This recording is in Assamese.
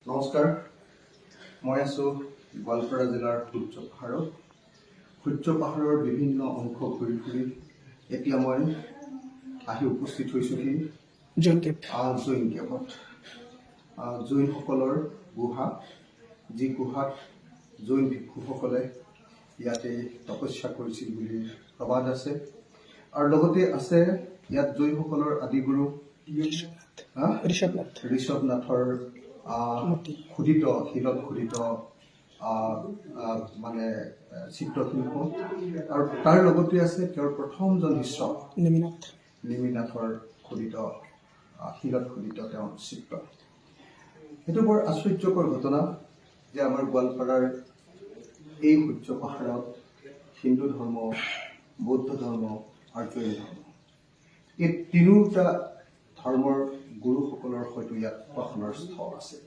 নমস্কাৰ, মই আছোঁ গোৱালপাৰা জিলাৰ সূৰ্য পাহাৰৰ বিভিন্ন অংশ ঘূৰি এতিয়া মই আহি উপস্থিত হৈছোঁহি জৈন কেভত। জৈনসকলৰ গুহা, যি গুহাত জৈন ভিক্ষুসকলে ইয়াতে তপস্যা কৰিছিল বুলি প্ৰবাদ আছে। আৰু লগতে আছে ইয়াত জৈনসকলৰ আদিগুৰু ঋষভনাথৰ শিলত খোদিত মানে চিত্ৰশিল্প, আৰু তাৰ লগতে আছে তেওঁৰ প্ৰথমজন শিষ্য নেমিনাথৰ খোদিত শিলত খোদিত তেওঁৰ চিত্ৰ। সেইটো বৰ আশ্চৰ্যকৰ ঘটনা যে আমাৰ গোৱালপাৰাৰ এই সূৰ্য পাহাৰত হিন্দু ধৰ্ম, বৌদ্ধ ধৰ্ম আৰু জৈন ধৰ্ম, এই তিনিওটা ধৰ্মৰ গুৰুসকলৰ হয়তো ইয়াত উপাসনাৰ স্থল আছে।